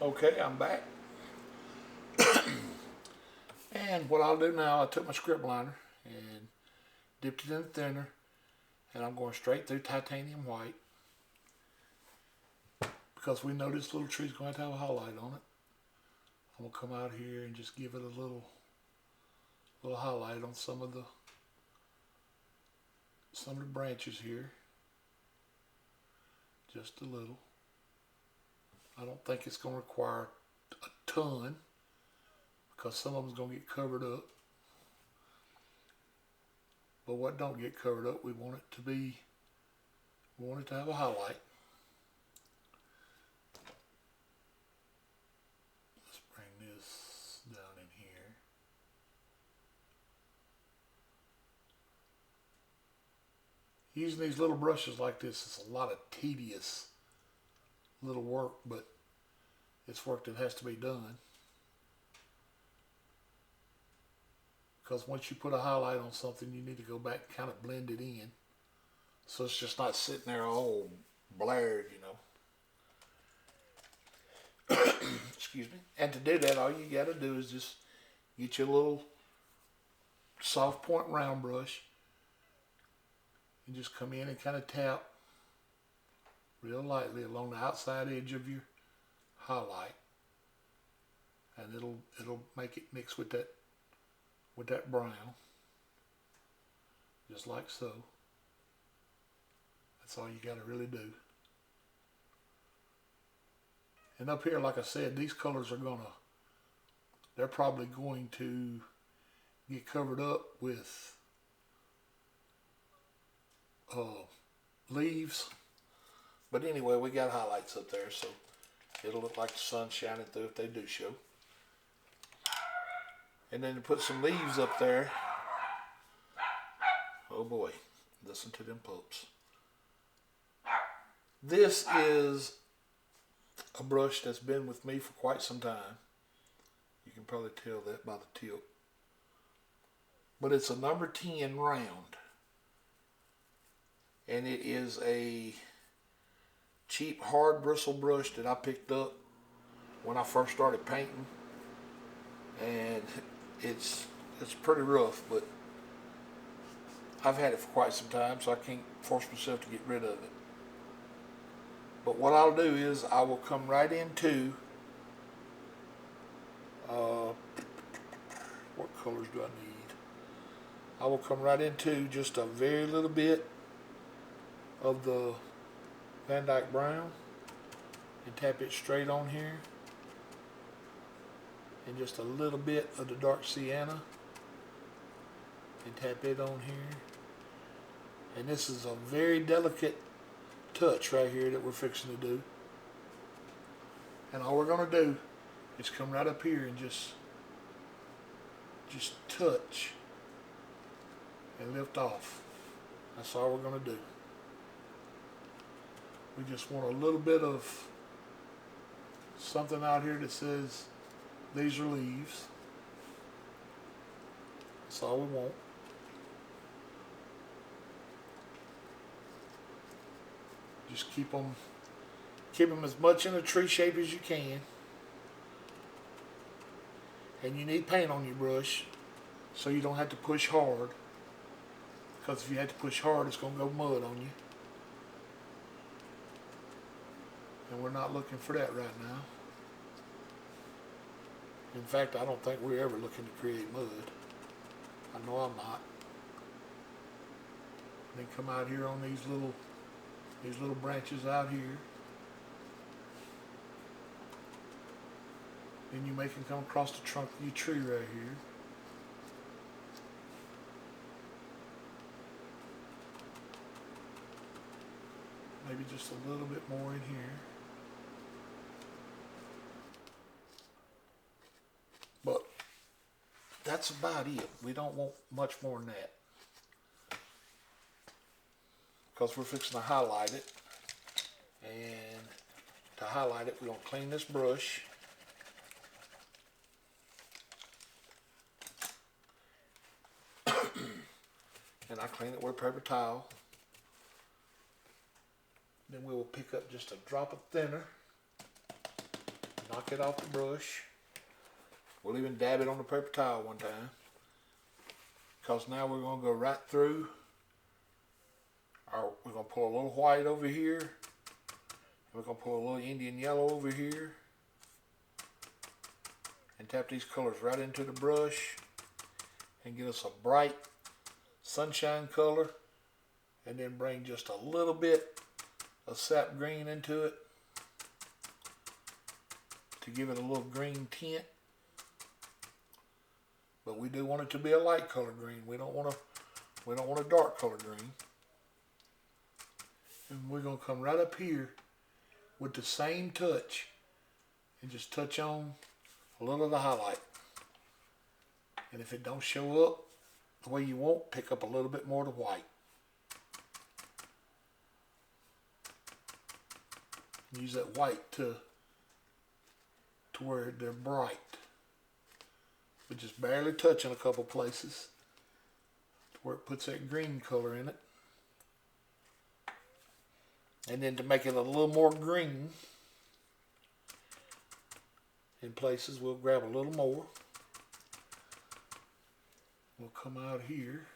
Okay, I'm back. And what I'll do now, I took my script liner and dipped it in the thinner, and I'm going straight through titanium white because we know this little tree's going to have a highlight on it. I'm gonna come out here and just give it a little highlight on some of the branches here, just a little. I don't think it's going to require a ton because some of them's going to get covered up. But what don't get covered up, we want it to have a highlight. Let's bring this down in here. Using these little brushes like this is a lot of tedious little work, but it's work that has to be done. Because once you put a highlight on something, you need to go back and kind of blend it in. So it's just not sitting there all blared, Excuse me. And to do that, all you got to do is just get your little soft point round brush and just come in and kind of tap real lightly along the outside edge of your highlight, and it'll make it mix with that brown, just like so. That's all you got to really do. And up here, like I said, these colors they're probably going to get covered up with leaves. But anyway, we got highlights up there, so it'll look like the sun's shining through if they do show. And then to put some leaves up there, oh boy, listen to them pups. This is a brush that's been with me for quite some time. You can probably tell that by the tip. But it's a number 10 round. And it is a cheap hard bristle brush that I picked up when I first started painting. And it's pretty rough, but I've had it for quite some time, so I can't force myself to get rid of it. But what I'll do is I will come right into what colors do I need? I will come right into just a very little bit of the Van Dyke Brown and tap it straight on here, and just a little bit of the dark sienna and tap it on here. And this is a very delicate touch right here that we're fixing to do. And all we're going to do is come right up here and just touch and lift off. That's all we're going to do. We just want a little bit of something out here that says these are leaves. That's all we want. Just keep them as much in a tree shape as you can. And you need paint on your brush so you don't have to push hard. Because if you have to push hard, it's going to go mud on you. And we're not looking for that right now. In fact, I don't think we're ever looking to create mud. I know I'm not. Then come out here on these little branches out here. Then you make them come across the trunk of your tree right here. Maybe just a little bit more in here. But that's about it. We don't want much more than that, because we're fixing to highlight it. And to highlight it, we're going to clean this brush. And I clean it with a paper towel. Then we will pick up just a drop of thinner. knock it off the brush. We'll even dab it on the paper towel one time. Because now we're going to go right through. We're going to pull a little white over here. And we're going to pull a little Indian yellow over here. And tap these colors right into the brush. And get us a bright sunshine color. And then bring just a little bit of sap green into it. To give it a little green tint. But we do want it to be a light color green. We don't want a dark color green. And we're going to come right up here with the same touch and just touch on a little of the highlight. And if it don't show up the way you want, pick up a little bit more of the white. Use that white to where they're bright. But just barely touching a couple places to where it puts that green color in it. And then to make it a little more green in places, we'll grab a little more. We'll come out here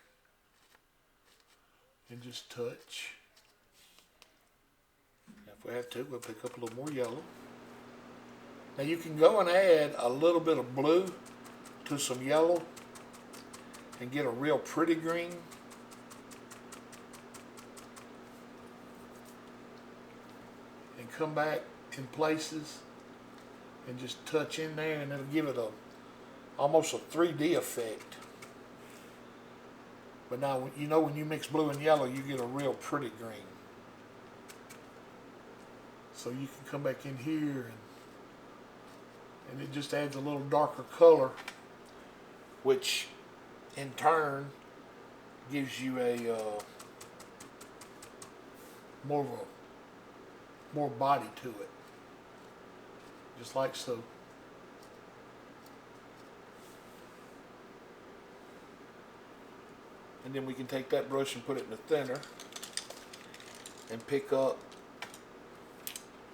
and just touch. If we have to, we'll pick up a little more yellow. Now you can go and add a little bit of blue to some yellow and get a real pretty green. And come back in places and just touch in there, and it'll give it almost a 3D effect. But now, you know, when you mix blue and yellow, you get a real pretty green. So you can come back in here and it just adds a little darker color, which in turn gives you a more body to it, just like so. And then we can take that brush and put it in the thinner and pick up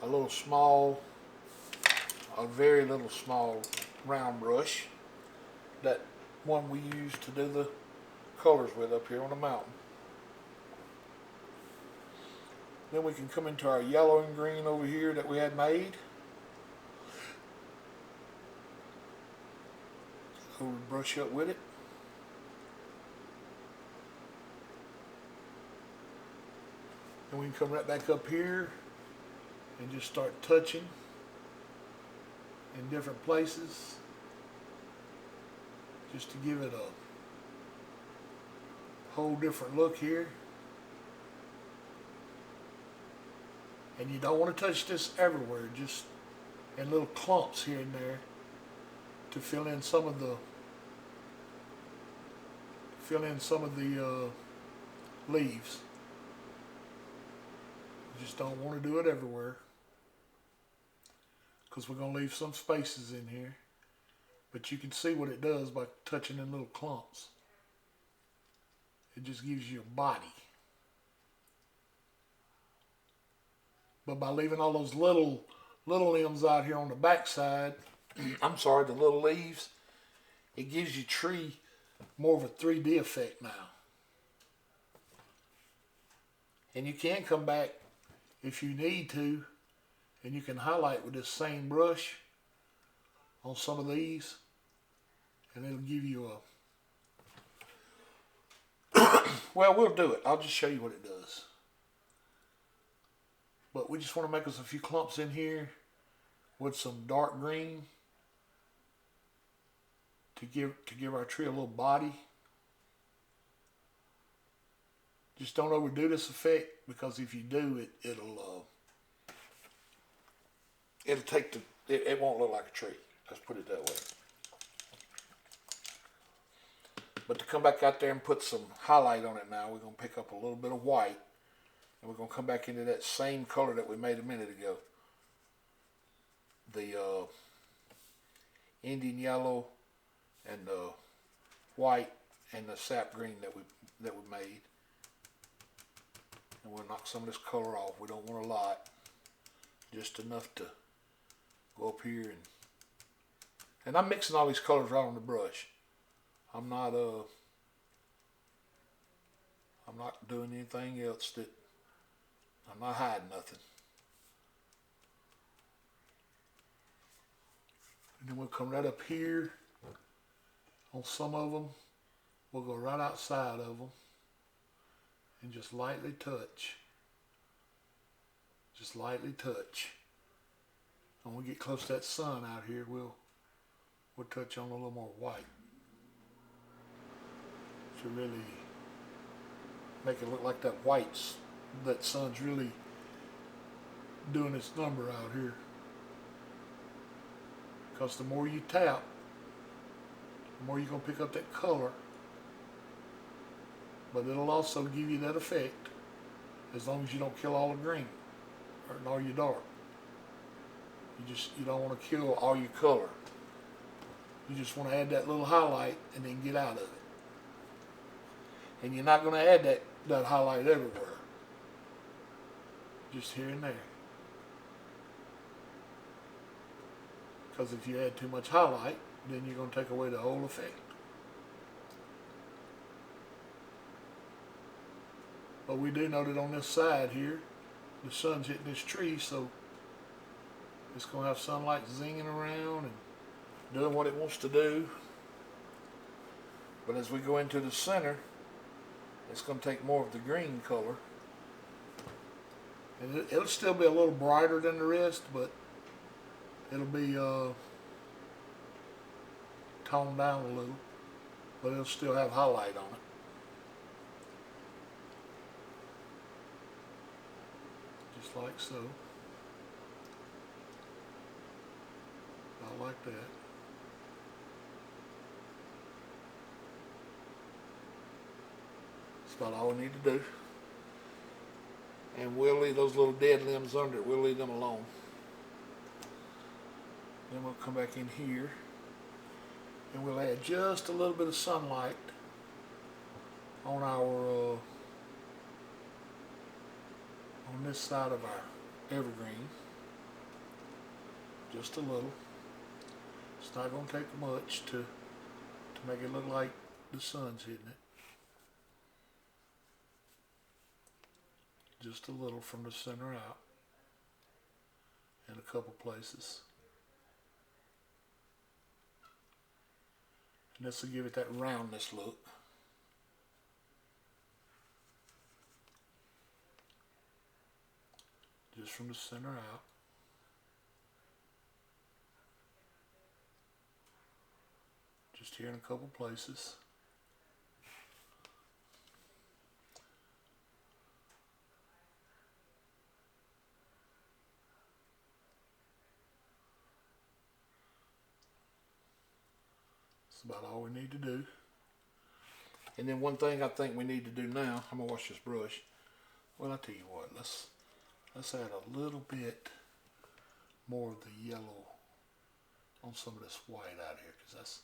a little small, a very little small round brush, that one we use to do the colors with up here on the mountain. Then we can come into our yellow and green over here that we had made. So we brush up with it. And we can come right back up here and just start touching in different places, just to give it a whole different look here. And you don't want to touch this everywhere, just in little clumps here and there to fill in some of the leaves. You just don't want to do it everywhere, because we're going to leave some spaces in here. But you can see what it does by touching in little clumps. It just gives you a body. But by leaving all those little limbs out here on the back side, I'm sorry, the little leaves, it gives your tree more of a 3D effect now. And you can come back if you need to, and you can highlight with this same brush on some of these, and it'll give you a well, we'll do it. I'll just show you what it does. But we just want to make us a few clumps in here with some dark green to give our tree a little body. Just don't overdo this effect, because if you do, it'll take it won't look like a tree. Let's put it that way. But to come back out there and put some highlight on it now, we're going to pick up a little bit of white, and we're going to come back into that same color that we made a minute ago. The Indian yellow and the white and the sap green that we made. And we'll knock some of this color off. We don't want a lot, just enough to go up here, and I'm mixing all these colors right on the brush. I'm not doing anything else that I'm not hiding nothing. And then we'll come right up here on some of them. We'll go right outside of them and just lightly touch. Just lightly touch. When we get close to that sun out here, we'll touch on a little more white to really make it look like that sun's really doing its number out here. Because the more you tap, the more you're going to pick up that color. But it'll also give you that effect as long as you don't kill all the green or all your dark. You don't want to kill all your color. You just want to add that little highlight and then get out of it. And you're not going to add that highlight everywhere. Just here and there. Because if you add too much highlight, then you're going to take away the whole effect. But we do know that on this side here, the sun's hitting this tree, so it's going to have sunlight zinging around and doing what it wants to do. But as we go into the center, it's going to take more of the green color. And it'll still be a little brighter than the rest, but it'll be toned down a little, but it'll still have highlight on it. Just like so. About like that. That's about all we need to do. And we'll leave those little dead limbs under it. We'll leave them alone. Then we'll come back in here and we'll add just a little bit of sunlight on our on this side of our evergreen. Just a little. It's not going to take much to make it look like the sun's hitting it. Just a little from the center out in a couple places. And this will give it that roundness look. Just from the center out. Just here in a couple places. About all we need to do. And then one thing I think we need to do now, I'm gonna wash this brush. Well, I tell you what, let's add a little bit more of the yellow on some of this white out here, because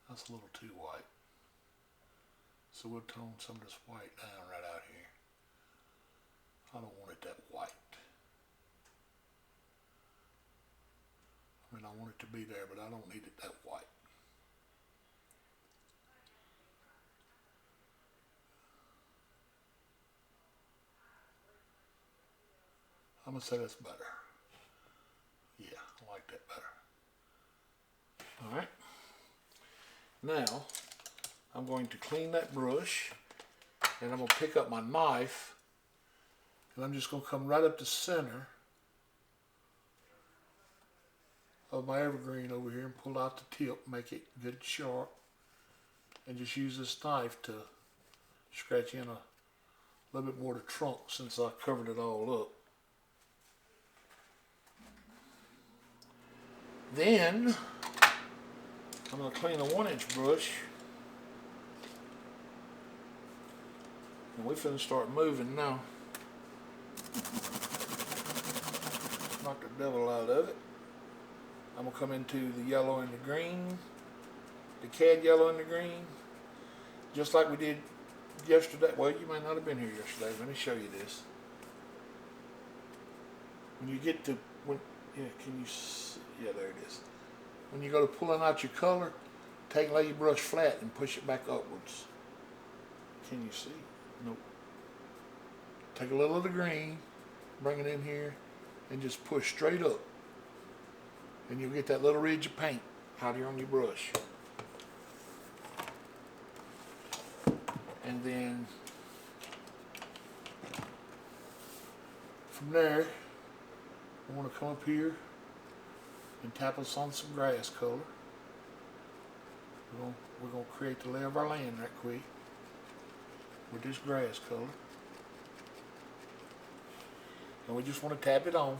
that's a little too white. So we'll tone some of this white down right out here. I don't want it that white. I mean, I want it to be there, but I don't need it that white. I'm going to say that's better. Yeah, I like that better. Alright. Now, I'm going to clean that brush, and I'm going to pick up my knife, and I'm just going to come right up the center of my evergreen over here and pull out the tip, make it good and sharp, and just use this knife to scratch in a little bit more of the trunk since I covered it all up. Then I'm going to clean a 1-inch brush, and we're finna start moving now. Knock the devil out of it. I'm going to come into the yellow and the green, the cad yellow and the green, just like we did yesterday. Well, you might not have been here yesterday. Let me show you this. When you get to, can you see? Yeah, there it is. When you go to pulling out your color, lay your brush flat and push it back upwards. Can you see? Nope. Take a little of the green, bring it in here, and just push straight up. And you'll get that little ridge of paint out here on your brush. And then from there, I want to come up here and tap us on some grass color. We're gonna create the lay of our land right quick with this grass color. And we just want to tap it on.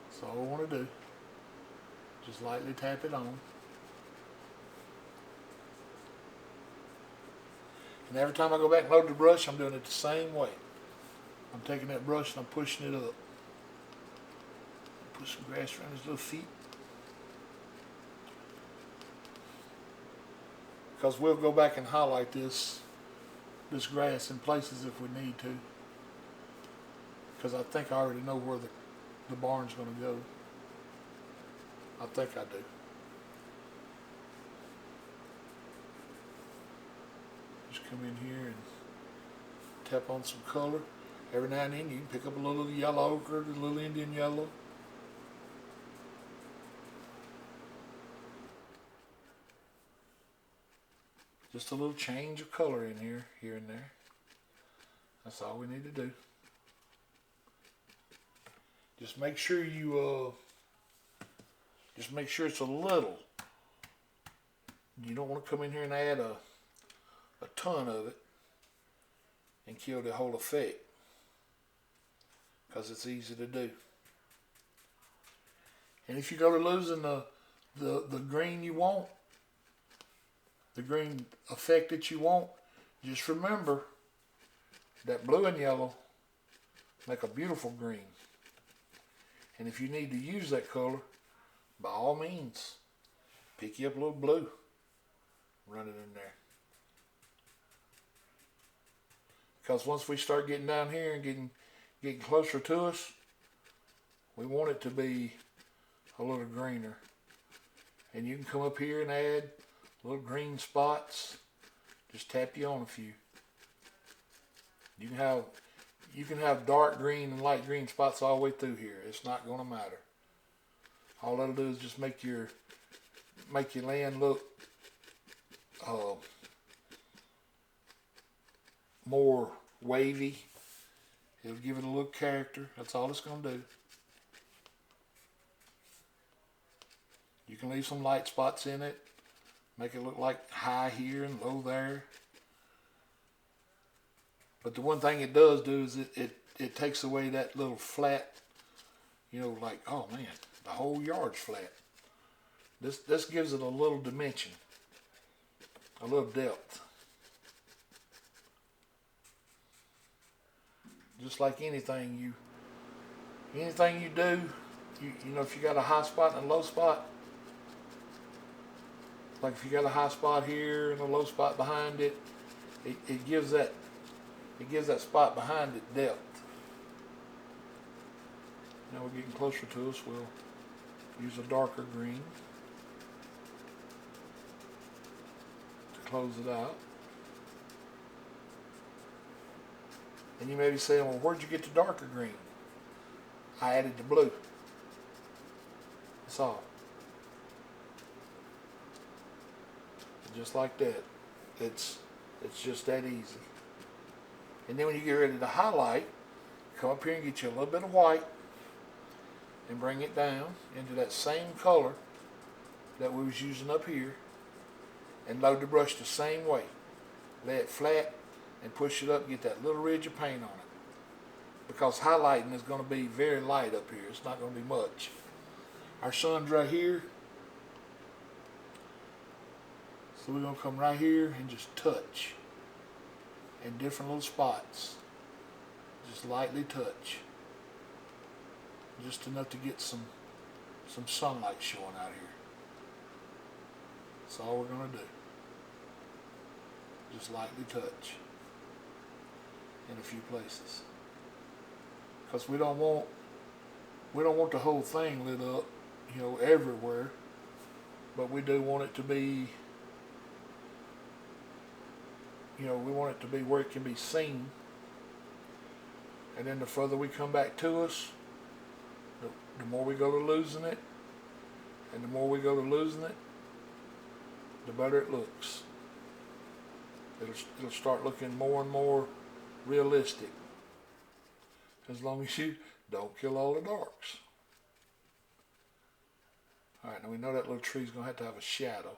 That's all we want to do. Just lightly tap it on. And every time I go back and load the brush, I'm doing it the same way. I'm taking that brush and I'm pushing it up. Put some grass around his little feet. Because we'll go back and highlight this grass in places if we need to. Because I think I already know where the barn's going to go. I think I do. Just come in here and tap on some color. Every now and then you can pick up a little yellow ochre, a little Indian yellow. Just a little change of color in here and there. That's all we need to do. Just make sure just make sure it's a little. You don't want to come in here and add a ton of it and kill the whole effect, because it's easy to do. And if you go to losing the green you want, the green effect that you want, just remember that blue and yellow make a beautiful green. And if you need to use that color, by all means, pick you up a little blue, run it in there. Because once we start getting down here and getting closer to us, we want it to be a little greener. And you can come up here and add little green spots. Just tap you on a few. You can have dark green and light green spots all the way through here. It's not going to matter. All that'll do is just make your land look more wavy. It'll give it a little character. That's all it's going to do. You can leave some light spots in it. Make it look like high here and low there. But the one thing it does do is it takes away that little flat, like, oh man, the whole yard's flat. This gives it a little dimension, a little depth. Just like anything you do, if you got a high spot and a low spot, like if you got a high spot here and a low spot behind it, it gives that spot behind it depth. Now we're getting closer to us. We'll use a darker green to close it out. And you may be saying, well, where'd you get the darker green? I added the blue. That's all. Just like that. It's just that easy. And then when you get ready to highlight, come up here and get you a little bit of white and bring it down into that same color that we was using up here, and load the brush the same way. Lay it flat and push it up, get that little ridge of paint on it. Because highlighting is going to be very light up here. It's not going to be much. Our sun's right here. So we're going to come right here and just touch in different little spots. Just lightly touch. Just enough to get some sunlight showing out here. That's all we're going to do. Just lightly touch in a few places. Because we don't want We don't want the whole thing lit up, you know, everywhere, but we do want it to be, you know, we want it to be where it can be seen. And then the further we come back to us, the more we go to losing it, and the more we go to losing it, the better it looks. It'll start looking more and more realistic, as long as you don't kill all the darks. Alright, now we know that little tree's going to have a shadow.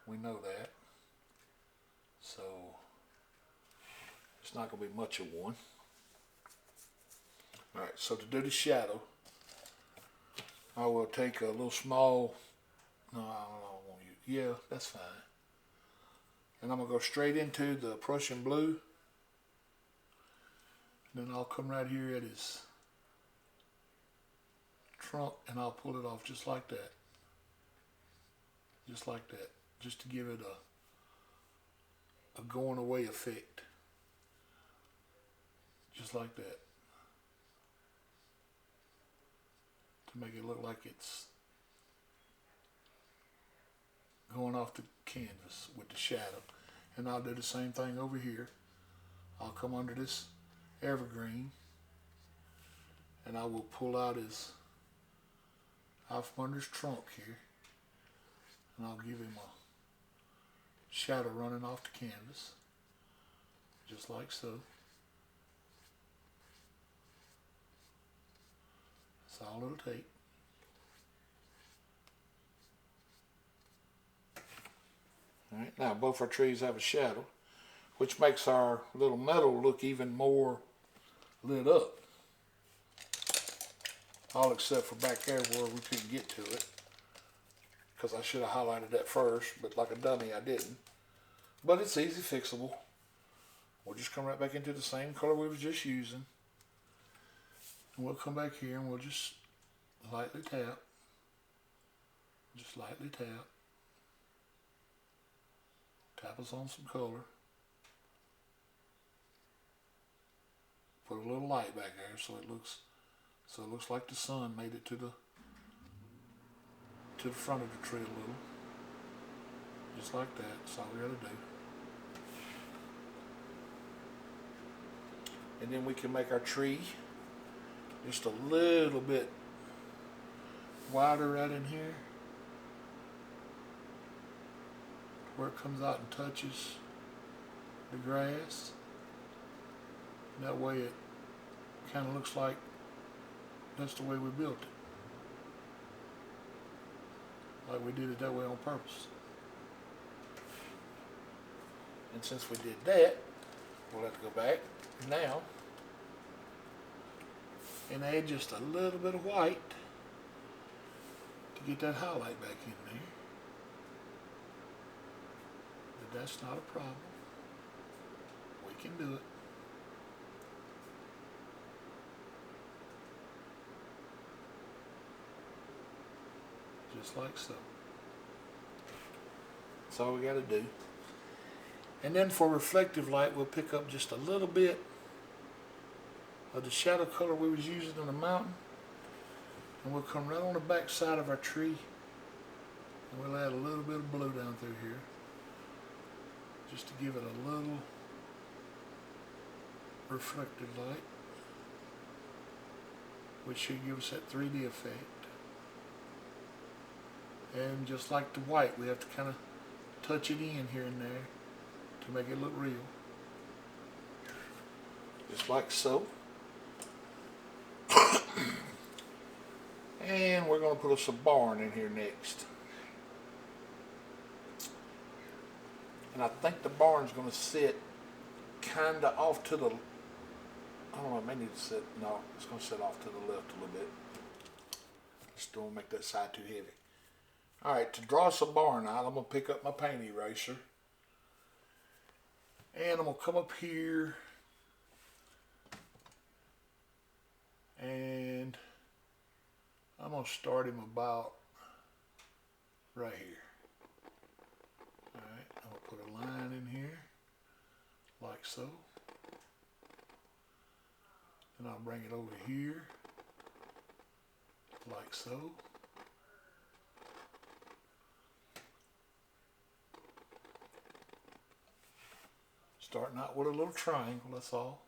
We know that. So, it's not going to be much of one. Alright, so to do the shadow, I will take a little small, no, I don't want you, yeah, that's fine. And I'm going to go straight into the Prussian blue. And then I'll come right here at his trunk and I'll pull it off just like that. Just like that. Just to give it a going away effect. Just like that. To make it look like it's going off the canvas with the shadow. And I'll do the same thing over here. I'll come under this evergreen and I will pull out out from under his trunk here, and I'll give him a shadow running off the canvas, just like so. That's all it'll take. Alright, now both our trees have a shadow, which makes our little meadow look even more lit up. All except for back there where we couldn't get to it, because I should have highlighted that first, but like a dummy I didn't. But it's easy fixable. We'll just come right back into the same color we were just using, and we'll come back here and we'll just lightly tap. Just lightly tap. Tap us on some color. Put a little light back there so it looks like the sun made it to the front of the tree a little. Just like that. That's all we gotta do. And then we can make our tree just a little bit wider right in here, where it comes out and touches the grass. And that way it kind of looks like that's the way we built it. Like we did it that way on purpose. And since we did that, we'll have to go back now and add just a little bit of white to get that highlight back in there. But that's not a problem. We can do it. Just like so. That's all we got to do. And then for reflective light, we'll pick up just a little bit of the shadow color we was using on the mountain, and we'll come right on the back side of our tree, and we'll add a little bit of blue down through here, just to give it a little reflective light, which should give us that 3D effect. And just like the white, we have to kind of touch it in here and there to make it look real. Just like so. And we're going to put us a barn in here next. And I think the barn's going to sit kind of off to the, I don't know, it may need to sit, no, it's going to sit off to the left a little bit. Just don't make that side too heavy. Alright, to draw us a barn out, I'm going to pick up my paint eraser. And I'm going to come up here. And I'm going to start him about right here. Alright, I'm going to put a line in here, like so. And I'll bring it over here. like so. Starting out with a little triangle, that's all.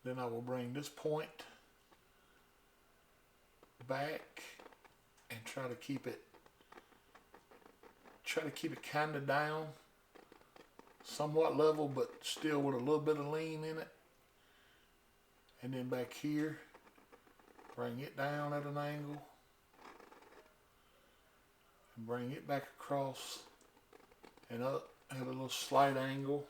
Then I will bring this point back and try to keep it kind of down, somewhat level, but still with a little bit of lean in it. And then back here, bring it down at an angle and bring it back across and up at a little slight angle.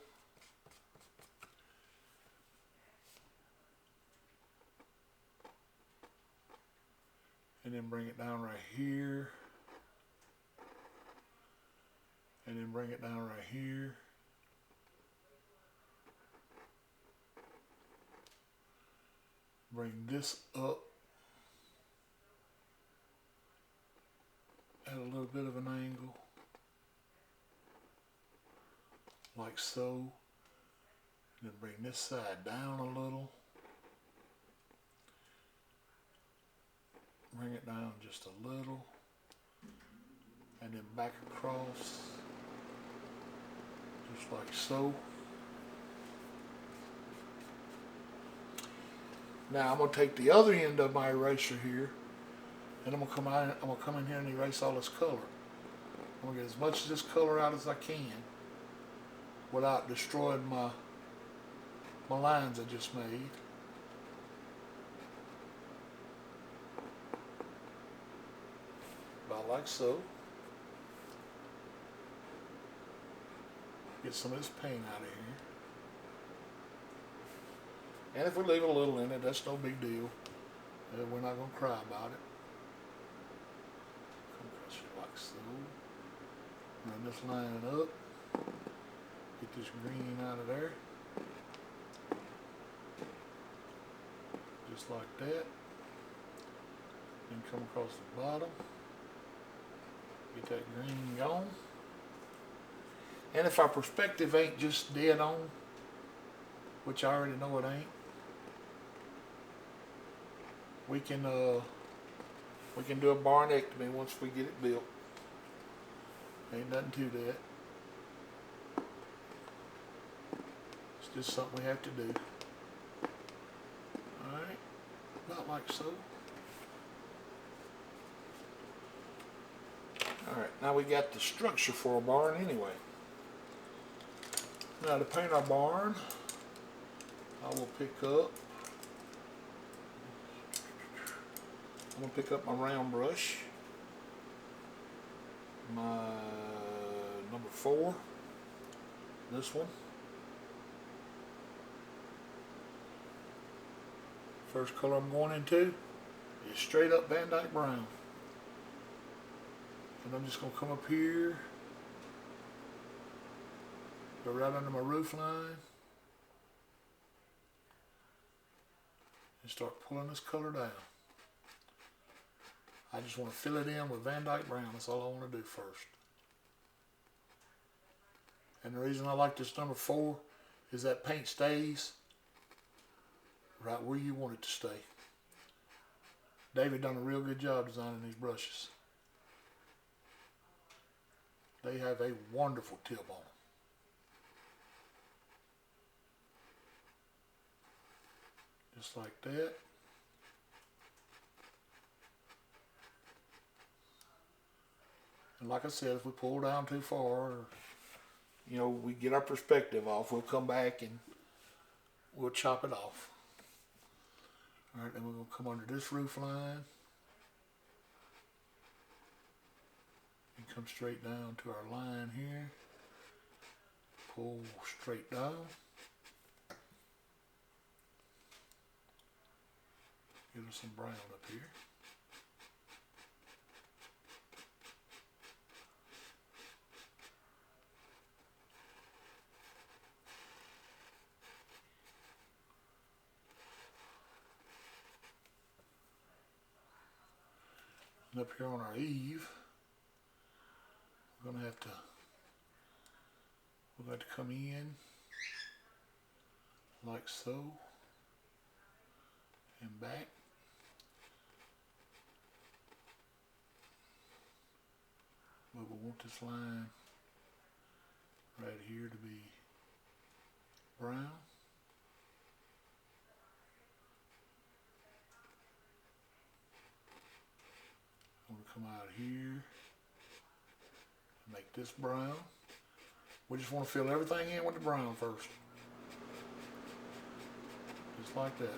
And then bring it down right here. And then bring it down right here. Bring this up at a little bit of an angle, like so. And then bring this side down a little. Bring it down just a little. And then back across, just like so. Now I'm going to take the other end of my eraser here, and I'm going to come in here and erase all this color. I'm going to get as much of this color out as I can without destroying my lines I just made. About like so. Get some of this paint out of here. And if we leave a little in it, that's no big deal. We're not going to cry about it. Come across here like so. Run this line up. Get this green out of there. Just like that. Then come across the bottom. Get that green gone. And if our perspective ain't just dead on, which I already know it ain't, we can do a barnectomy once we get it built. Ain't nothing to that. It's just something we have to do. Alright, about like so. Alright, now we got the structure for a barn anyway. Now to paint our barn, I will pick up, I'm going to pick up my round brush, my number 4, this one. First color I'm going into is straight up Van Dyke brown. And I'm just going to come up here, go right under my roof line, and start pulling this color down. I just want to fill it in with Van Dyke brown. That's all I want to do first. And the reason I like this number 4 is that paint stays right where you want it to stay. David done a real good job designing these brushes. They have a wonderful tip on them. Just like that. And like I said, if we pull down too far, or, you know, we get our perspective off, we'll come back and we'll chop it off. Alright, then we're going to come under this roof line and come straight down to our line here. Pull straight down. Give us some brown up here. And up here on our eave, we're going to have to come in like so. and back. But we want this line right here to be brown. I'm going to come out here, make this brown. We just want to fill everything in with the brown first. Just like that.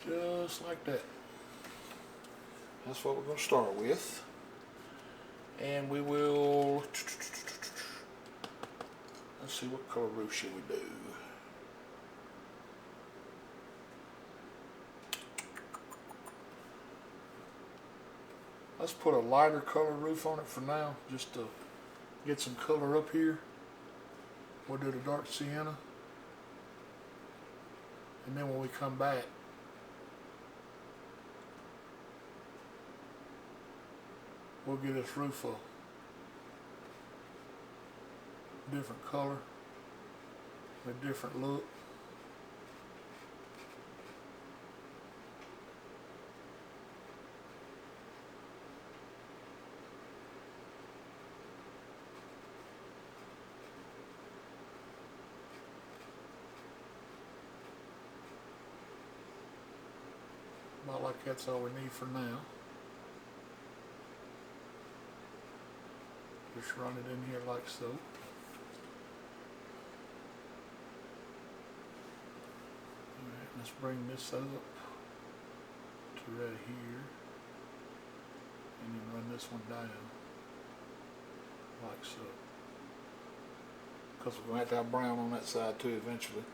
Just like that. That's what we're going to start with. And we will, let's see, what color roof should we do? Let's put a lighter color roof on it for now, just to get some color up here. We'll do the dark sienna. And then when we come back, we'll get this roof a different color, a different look. About like that's all we need for now. Just run it in here like so. Alright, let's bring this up to right here. And then run this one down. Like so. Because we're going to have to have brown on that side too eventually.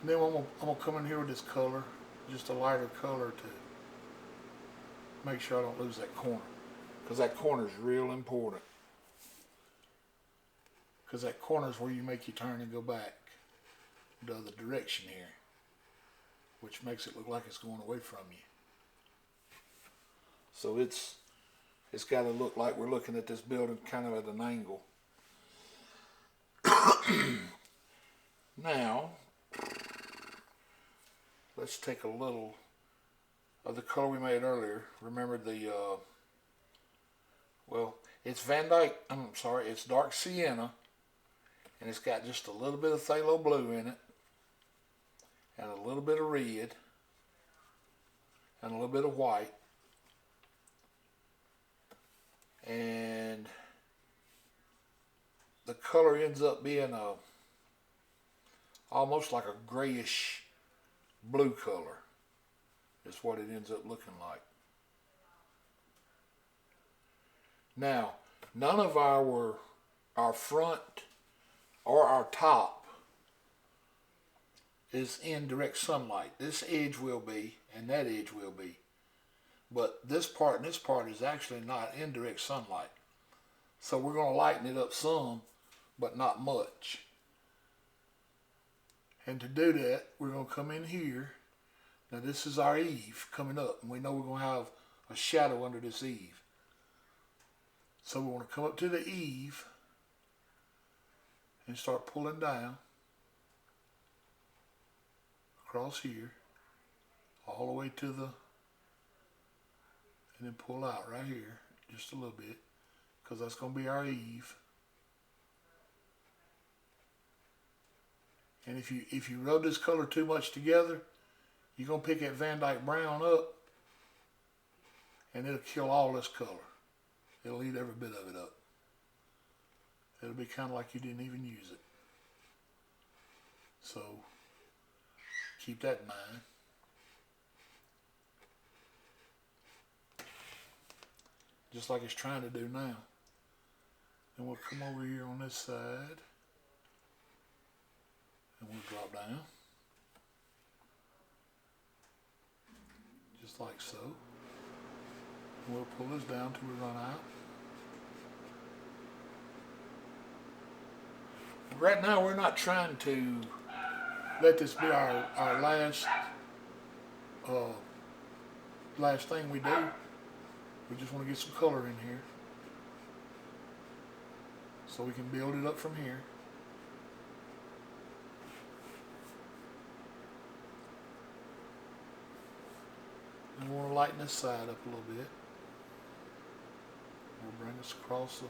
And then I'm going to come in here with this color. Just a lighter color to make sure I don't lose that corner. Because that corner is real important. Because that corner is where you make your turn and go back the other direction here, which makes it look like it's going away from you. So it's got to look like we're looking at this building kind of at an angle. Now, let's take a little of the color we made earlier. Remember the, well, it's it's dark sienna. And it's got just a little bit of phthalo blue in it, and a little bit of red, and a little bit of white, and the color ends up being almost like a grayish blue color is what it ends up looking like. Now, none of our front or our top is in direct sunlight. This edge will be, and that edge will be. But this part and this part is actually not in direct sunlight. So we're going to lighten it up some, but not much. And to do that, we're going to come in here. Now this is our eave coming up, and we know we're going to have a shadow under this eave. So we want to come up to the eave and start pulling down across here all the way to the, and then pull out right here just a little bit, because that's going to be our eave. And if you rub this color too much together, you're going to pick that Van Dyke brown up and it'll kill all this color. It'll eat every bit of it up. It'll be kind of like you didn't even use it. So keep that in mind. Just like it's trying to do now. Then we'll come over here on this side and we'll drop down. Just like so. And we'll pull this down till we run out. right now we're not trying to let this be our uh, last thing we do. We just want to get some color in here so we can build it up from here. And we want to lighten this side up a little bit. We'll bring us across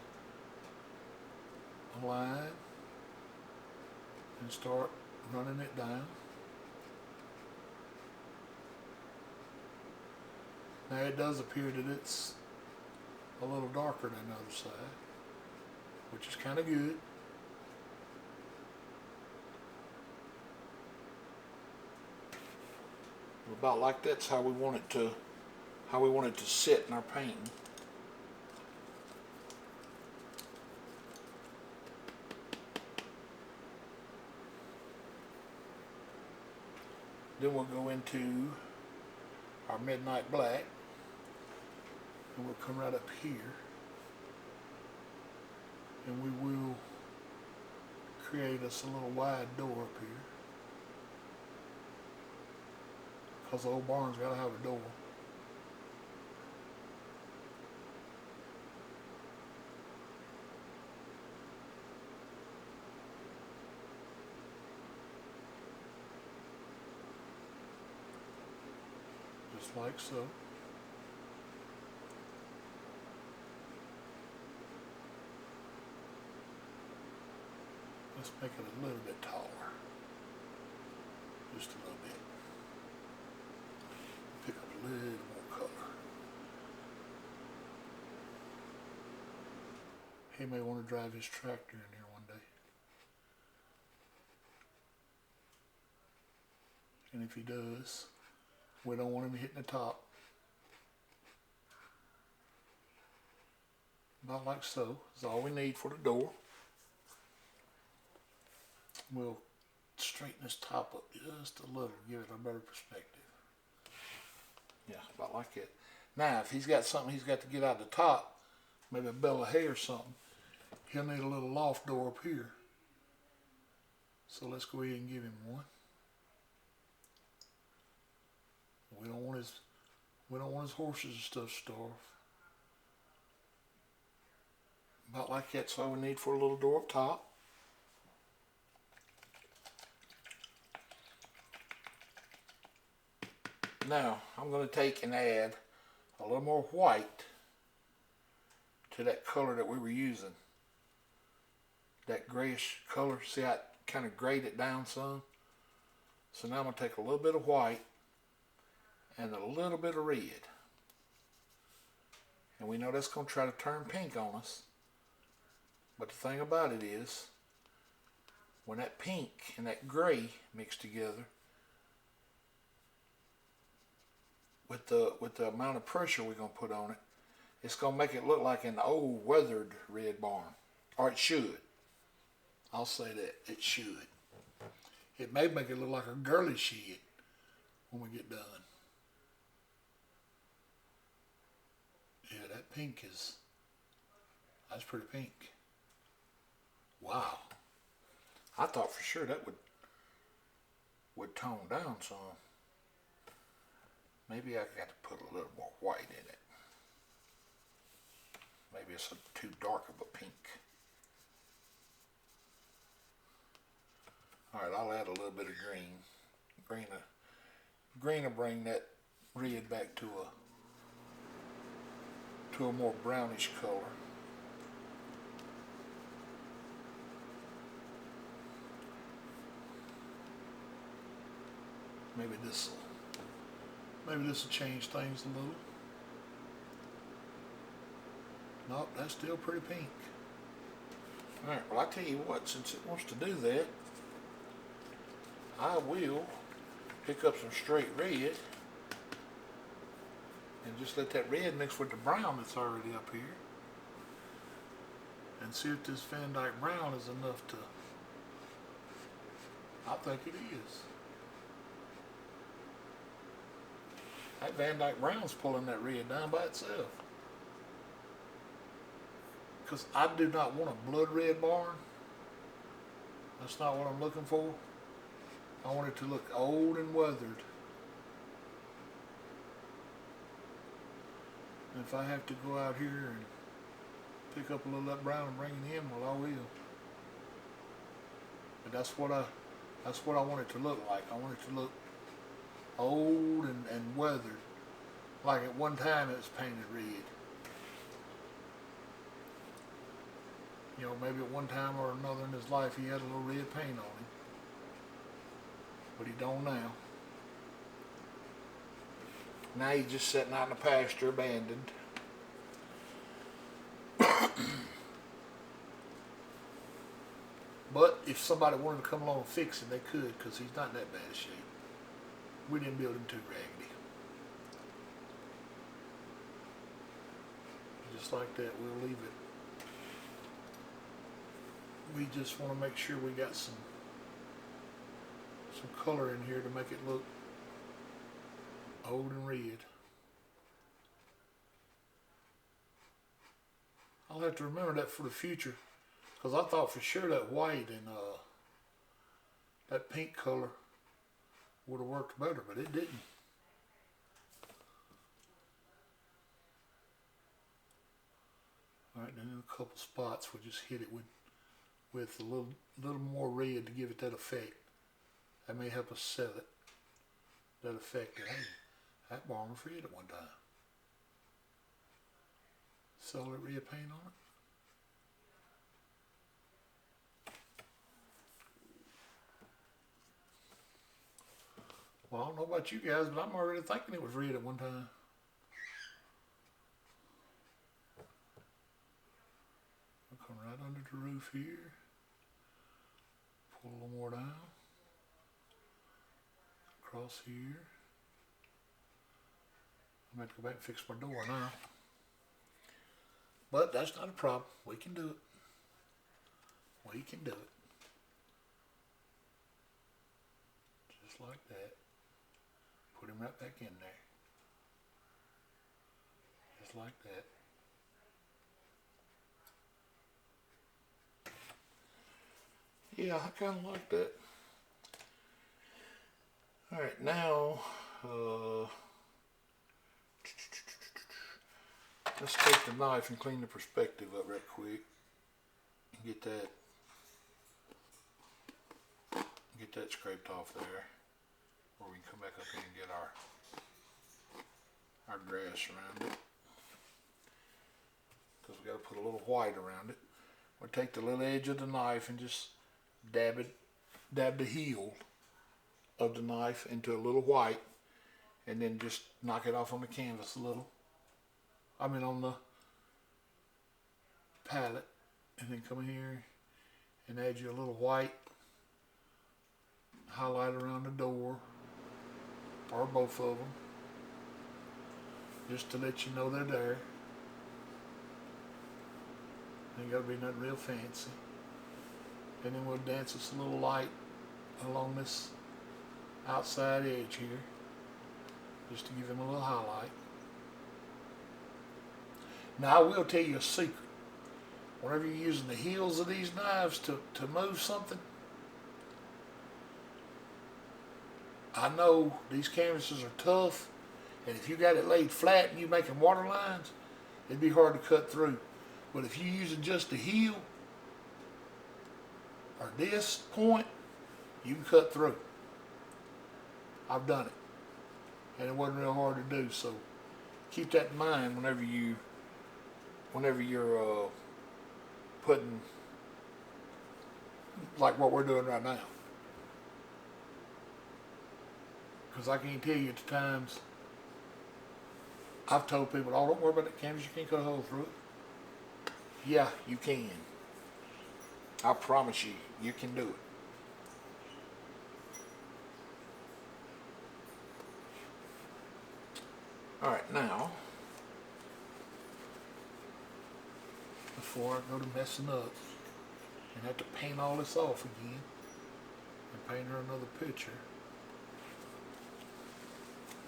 the line and start running it down. Now it does appear that it's a little darker than the other side, which is kind of good. About like that's how we want it to sit in our painting. Then we'll go into our midnight black, and we'll come right up here, and we will create us a little wide door up here, because the old barn's got to have a door. Just like so. Let's make it a little bit taller. Just a little bit. Pick up a little more color. He may want to drive his tractor in here one day. And if he does, we don't want him hitting the top. About like so. That's all we need for the door. We'll straighten this top up just a little, give it a better perspective. Yeah, about like it. Now, if he's got something he's got to get out the top, maybe a bale of hay or something, he'll need a little loft door up here. So let's go ahead and give him one. We don't want his horses and stuff to starve. About like that's all we need for a little door up top. Now, I'm going to take and add a little more white to that color that we were using. That grayish color. See how it kind of grayed it down some? So now I'm going to take a little bit of white and a little bit of red. And we know that's going to try to turn pink on us. But the thing about it is, when that pink and that gray mix together, with the amount of pressure we're going to put on it, it's going to make it look like an old weathered red barn. Or it should. I'll say that. It should. It may make it look like a girly shed when we get done. Yeah, that pink that's pretty pink. Wow. I thought for sure that would tone down some. Maybe I got to put a little more white in it. Maybe it's too dark of a pink. Alright, I'll add a little bit of green. Green will bring that red back to a more brownish color. Maybe this will change things a little. Nope, that's still pretty pink. Alright, well I tell you what, since it wants to do that, I will pick up some straight red and just let that red mix with the brown that's already up here and see if this Van Dyke brown is enough to. I think it is. That Van Dyke brown's pulling that red down by itself. Because I do not want a blood red barn. That's not what I'm looking for. I want it to look old and weathered. And if I have to go out here and pick up a little of that brown and bring it in, well, I will. But that's what I want it to look like. I want it to look old and weathered. Like at one time it was painted red. You know, maybe at one time or another in his life he had a little red paint on him. But he don't now. Now he's just sitting out in the pasture abandoned. But if somebody wanted to come along and fix it, they could, because he's not in that bad a shape. We didn't build him too raggedy. Just like that, we'll leave it. We just want to make sure we got some color in here to make it look old and red. I'll have to remember that for the future, because I thought for sure that white and that pink color would have worked better, but it didn't. Alright, then in a couple spots we'll just hit it with a little more red to give it that effect. That may help us sell it. That effect that, hey, that barn was red at one time. Sell that red paint on it. Well, I don't know about you guys, but I'm already thinking it was red at one time. I'll come right under the roof here. Pull a little more down. Across here. I'm going to have to go back and fix my door now. But that's not a problem. We can do it. We can do it. Just like that. Put him right back in there. Just like that. Yeah, I kind of like that. Alright, now, let's take the knife and clean the perspective up right quick. And get that scraped off there. Or we can come back up here and get our grass around it. Because we got to put a little white around it. We'll take the little edge of the knife and just dab the heel of the knife into a little white, and then just knock it off on the canvas a little. I mean on the palette, and then come in here and add you a little white highlight around the door, or both of them, just to let you know they're there. Ain't gotta be nothing real fancy. And then we'll dance us a little light along this outside edge here, just to give him a little highlight. Now I will tell you a secret. Whenever you're using the heels of these knives to move something, I know these canvases are tough, and if you got it laid flat and you're making water lines, it'd be hard to cut through. But if you're using just the heel, or this point, you can cut through. I've done it, and it wasn't real hard to do. So keep that in mind whenever you're putting, like what we're doing right now. Because I can't tell you at the times I've told people, oh, don't worry about that canvas, you can't cut a hole through it. Yeah, you can. I promise you, you can do it. Alright, now, before I go to messing up and have to paint all this off again and paint her another picture,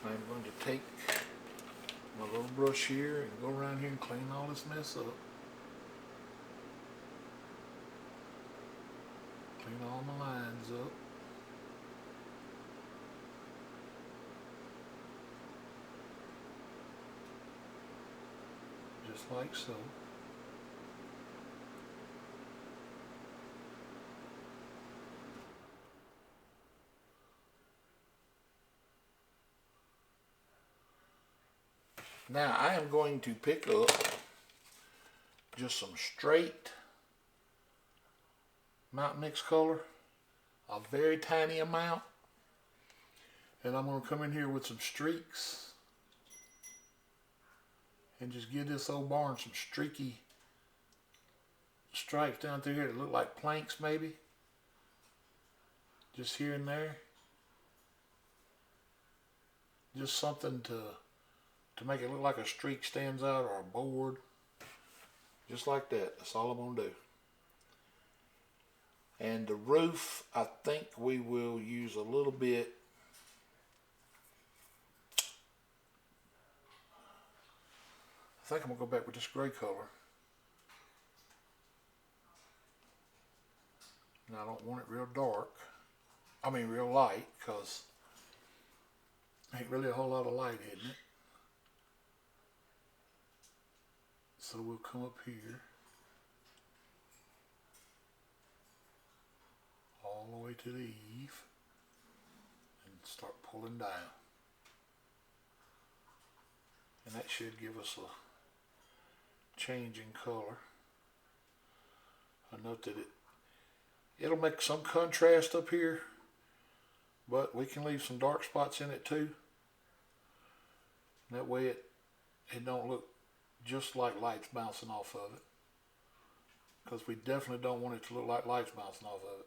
I'm going to take my little brush here and go around here and clean all this mess up. Clean all my lines up. Just like so. Now I am going to pick up just some straight Mountain Mix color, a very tiny amount, and I'm going to come in here with some streaks and just give this old barn some streaky stripes down through here that look like planks maybe, just here and there, just something to make it look like a streak stands out or a board, just like that. That's all I'm going to do. And the roof, I think we will use a little bit I think I'm going to go back with this gray color. Now I don't want it real dark. I mean real light, because ain't really a whole lot of light in it. So we'll come up here all the way to the eave and start pulling down. And that should give us a change in color. I note that it'll make some contrast up here, but we can leave some dark spots in it too. That way it don't look just like lights bouncing off of it, because we definitely don't want it to look like lights bouncing off of it,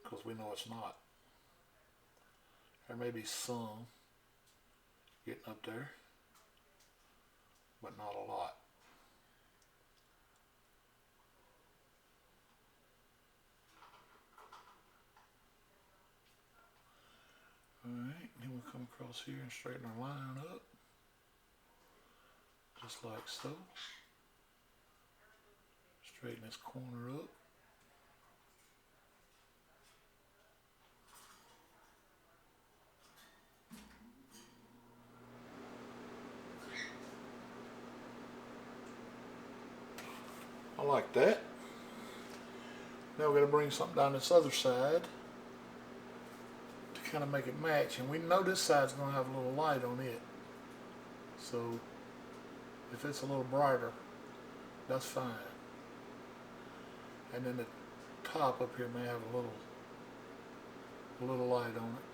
because we know it's not. There may be some getting up there, but not a lot. Alright, then we'll come across here and straighten our line up, just like so. Straighten this corner up. I like that. Now we're going to bring something down this other side to kind of make it match. And we know this side's going to have a little light on it. So if it's a little brighter, that's fine. And then the top up here may have a little light on it.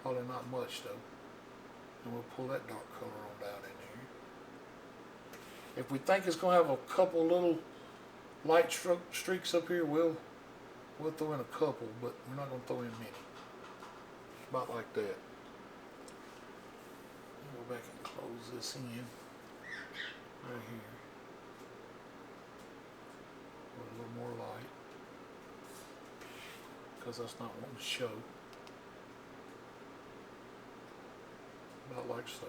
Probably not much though. And we'll pull that dark color on down in here. If we think it's going to have a couple little light streaks up here, we'll throw in a couple, but we're not going to throw in many. About like that. Go back and close this in right here with a little more light, because that's not wanting to show. About like so.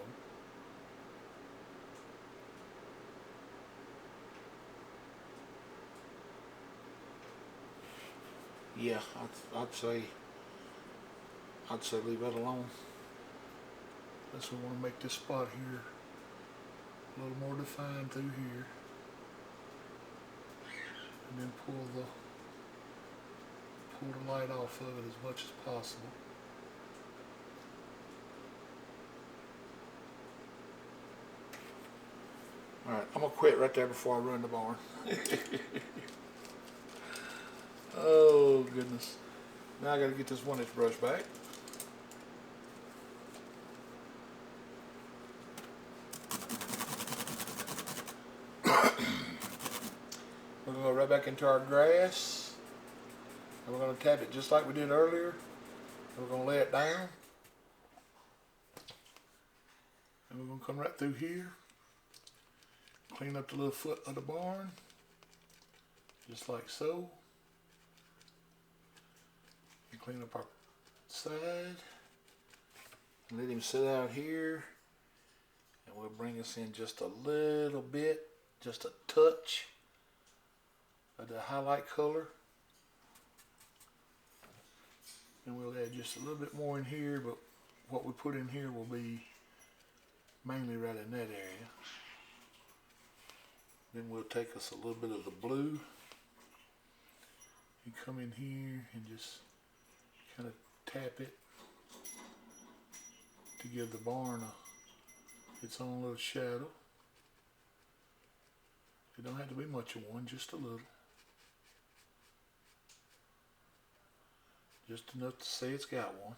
Yeah, I'd say leave that alone. Unless we want to make this spot here a little more defined through here, and then pull the light off of it as much as possible. Alright, I'm going to quit right there before I ruin the barn. Oh goodness. Now I got to get this 1-inch brush back. We're going to go right back into our grass. And we're going to tap it just like we did earlier. We're going to lay it down. And we're going to come right through here. Clean up the little foot of the barn. Just like so. And clean up our side. And let him sit out here. And we'll bring us in just a little bit, just a touch of the highlight color. And we'll add just a little bit more in here, but what we put in here will be mainly right in that area. Then we'll take us a little bit of the blue and come in here and just kind of tap it to give the barn its own little shadow. It don't have to be much of one, just a little. Just enough to say it's got one.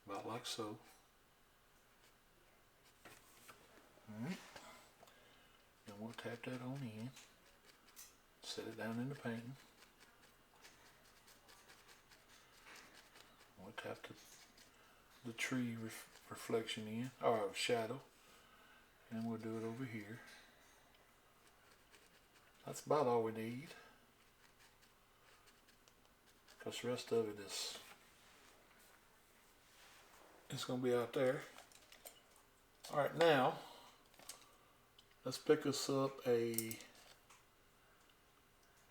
About like so. Alright. And we'll tap that on in. Set it down in the painting. We'll tap the tree reflection in, or shadow. And we'll do it over here. That's about all we need. Because the rest of it is, it's going to be out there. Alright, now, let's pick us up a,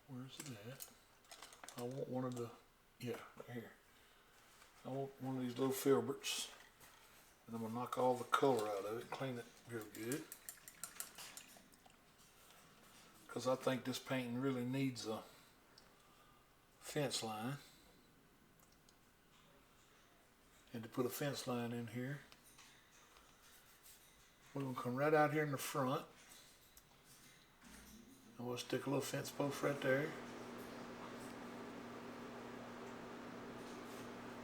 where's it at? I want one of the, yeah, right here. I want one of these little filberts. And I'm going to knock all the color out of it, clean it real good. Because I think this painting really needs a fence line. And to put a fence line in here, we're going to come right out here in the front. And we'll stick a little fence post right there.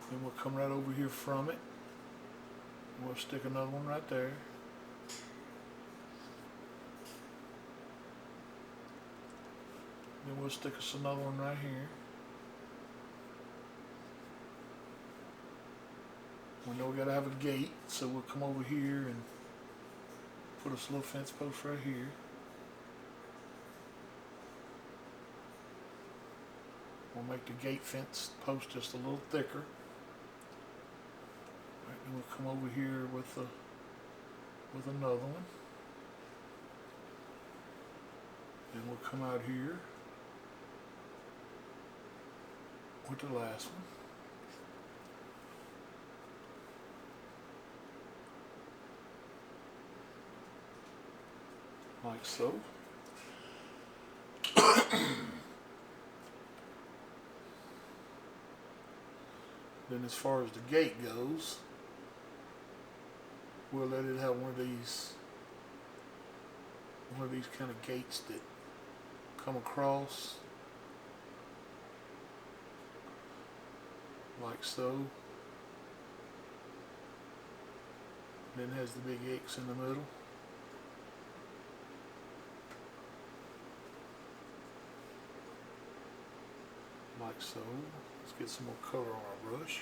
Then we'll come right over here from it. And we'll stick another one right there. Then we'll stick us another one right here. We know we gotta have a gate, so we'll come over here and put us a little fence post right here. We'll make the gate fence post just a little thicker. Right, then we'll come over here with another one. Then we'll come out here with the last one. Like so. Then as far as the gate goes, we'll let it have one of these kind of gates that come across like so. Then has the big X in the middle. Like so. Let's get some more color on our brush.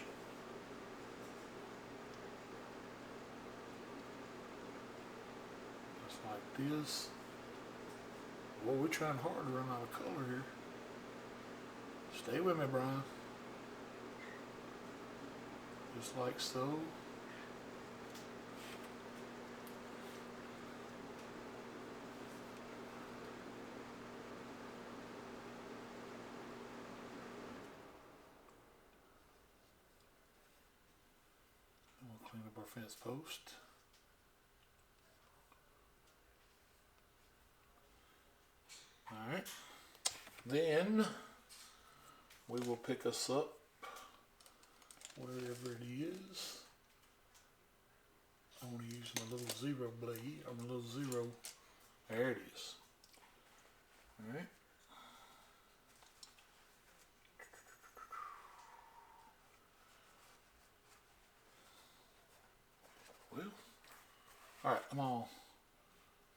Just like this. Well, we're trying hard to run out of color here. Stay with me, Brian. Just like so. Clean up our fence post. Alright. Then we will pick us up wherever it is. I want to use my little zero blade, or my little zero. There it is. Alright. Well, alright, I'm going to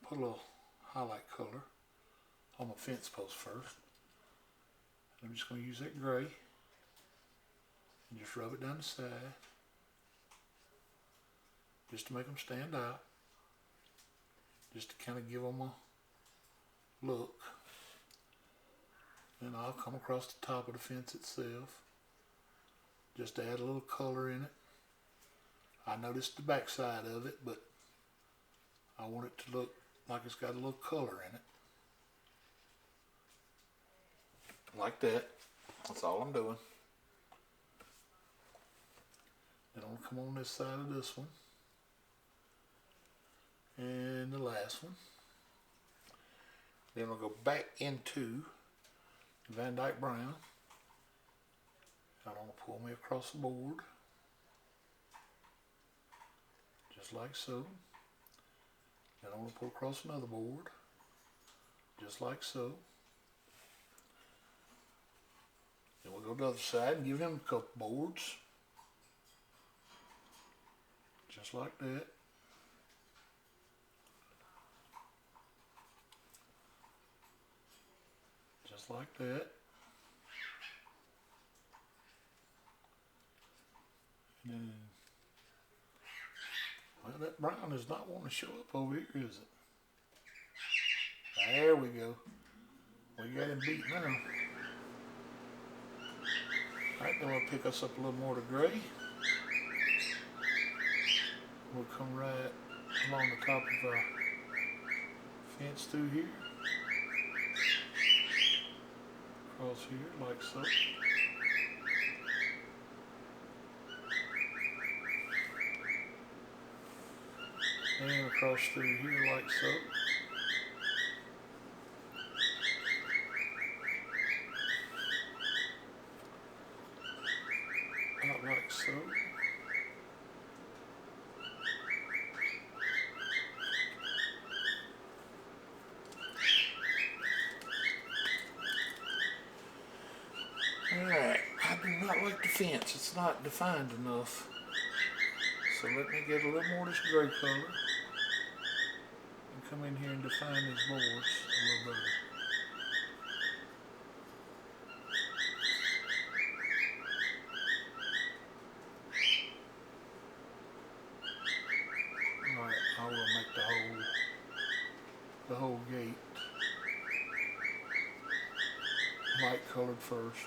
put a little highlight color on my fence post first. I'm just going to use that gray and just rub it down the side just to make them stand out, just to kind of give them a look. Then I'll come across the top of the fence itself just to add a little color in it. I noticed the back side of it, but I want it to look like it's got a little color in it. Like that. That's all I'm doing. Then I'll come on this side of this one. And the last one. Then I'll go back into Van Dyke Brown. I want to pull me across the board. Just like so. Then I want to pull across another board. Just like so. Then we'll go to the other side and give him a couple boards. Just like that. Just like that. And then, well, that brown is not wanting to show up over here, is it? There we go. We got him beat now. Alright, then we'll pick us up a little more to gray. We'll come right along the top of our fence through here. Across here, like so. And across through here, like so. Out like so. Alright, I do not like the fence. It's not defined enough. So let me get a little more of this gray color and come in here and define these boards a little better. Alright, I will make the whole gate light colored first.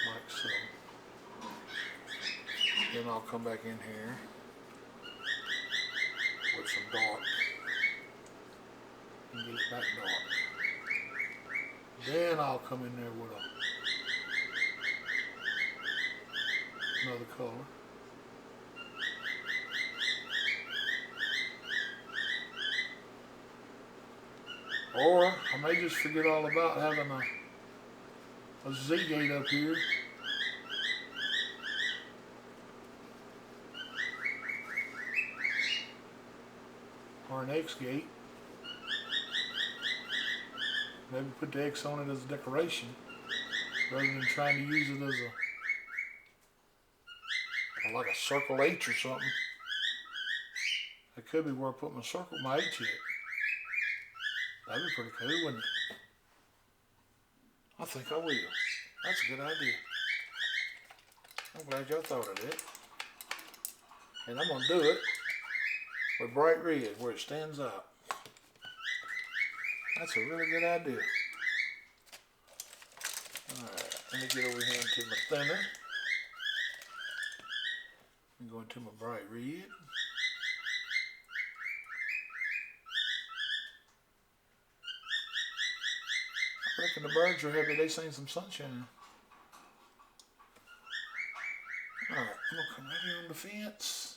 Like so. Then I'll come back in here with some dark and get it back dark. Then I'll come in there with another color. Or I may just forget all about having a Z gate up here. Or an X gate. Maybe put the X on it as a decoration rather than trying to use it as a like a circle H or something. That could be where I put my H at. That'd be pretty cool, wouldn't it? I think I will. That's a good idea. I'm glad y'all thought of it. And I'm going to do it with bright red where it stands out. That's a really good idea. Alright, let me get over here into my thinner. I'm going to my bright red. I reckon the birds are happy they seen some sunshine. Alright, I'm going to come right here on the fence.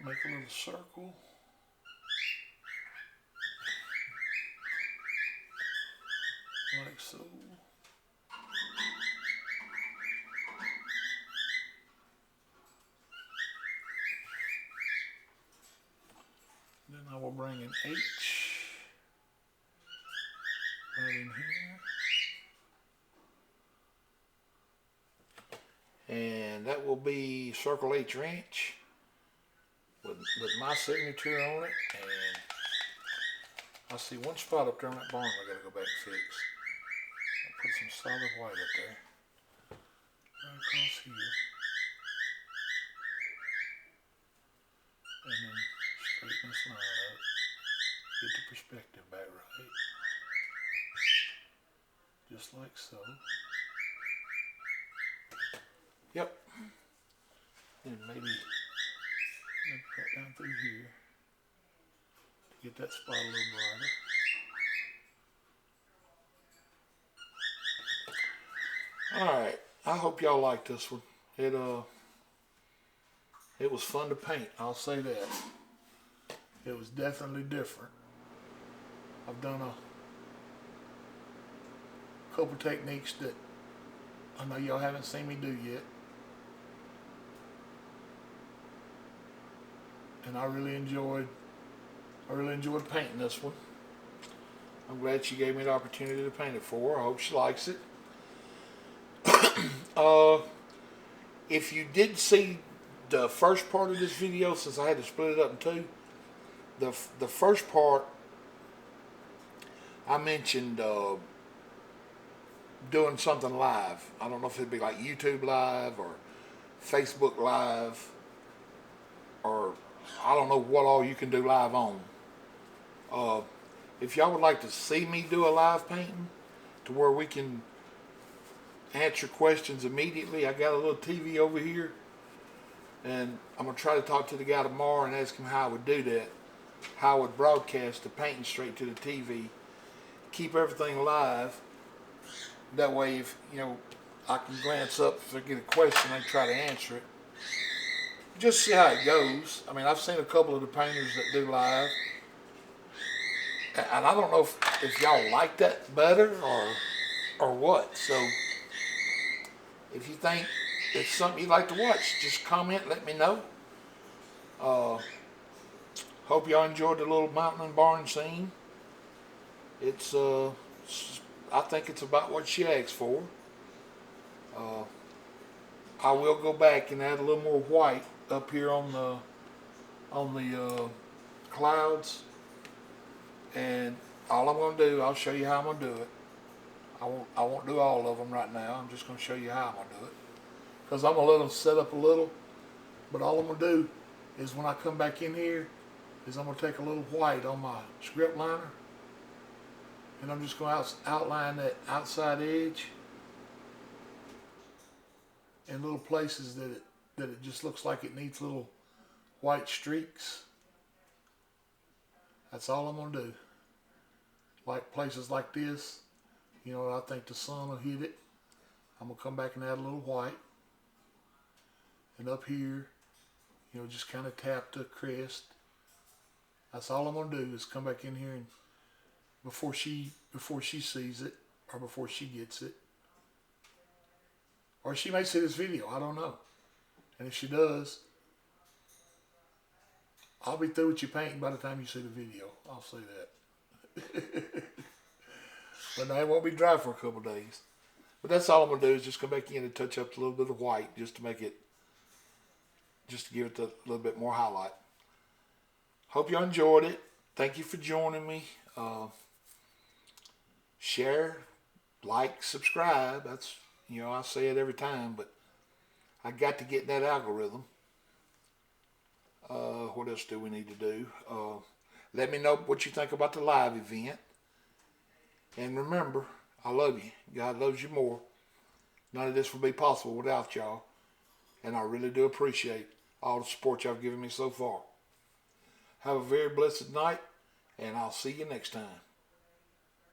Make a little circle. Like so. Then I will bring an H right in here. And that will be Circle H Ranch with my signature on it. And I see one spot up there on that barn I gotta go back and fix. I'll put some solid white up there. Right across here. And then straighten this line up. Get the perspective back right. Just like so. Yep. And maybe right down through here to get that spot a little brighter. Alright, I hope y'all liked this one. It was fun to paint, I'll say that. It was definitely different. I've done a couple techniques that I know y'all haven't seen me do yet. And I really enjoyed painting this one. I'm glad she gave me the opportunity to paint it for her. I hope she likes it. If you did see the first part of this video, since I had to split it up in two, the first part I mentioned doing something live. I don't know if it'd be like YouTube live or Facebook live, or I don't know what all you can do live on. If y'all would like to see me do a live painting to where we can answer questions immediately, I got a little TV over here, and I'm going to try to talk to the guy tomorrow and ask him how I would do that, how I would broadcast the painting straight to the TV, keep everything live. That way, if I can glance up if I get a question, I can try to answer it. Just see how it goes. I mean, I've seen a couple of the painters that do live, and I don't know if y'all like that better or what. So if you think it's something you'd like to watch, just comment, let me know. Hope y'all enjoyed the little mountain and barn scene. It's I think it's about what she asked for. I will go back and add a little more white up here on the clouds, and all I'm going to do, I'll show you how I'm going to do it. I won't do all of them right now. I'm just going to show you how I'm going to do it, because I'm going to let them set up a little. But all I'm going to do is when I come back in here is I'm going to take a little white on my script liner, and I'm just going to outline that outside edge in little places that it just looks like it needs little white streaks. That's all I'm going to do. Like places like this, I think the sun will hit it. I'm going to come back and add a little white. And up here, just kind of tap the crest. That's all I'm going to do is come back in here and before she sees it, or before she gets it. Or she may see this video, I don't know. And if she does, I'll be through with your painting by the time you see the video. I'll say that. But no, it won't be dry for a couple days. But that's all I'm going to do is just come back in and touch up a little bit of white just to give it a little bit more highlight. Hope y'all enjoyed it. Thank you for joining me. Share, like, subscribe. That's, I say it every time, but I got to get in that algorithm. What else do we need to do? Let me know what you think about the live event. And remember, I love you. God loves you more. None of this would be possible without y'all. And I really do appreciate all the support y'all have given me so far. Have a very blessed night, and I'll see you next time.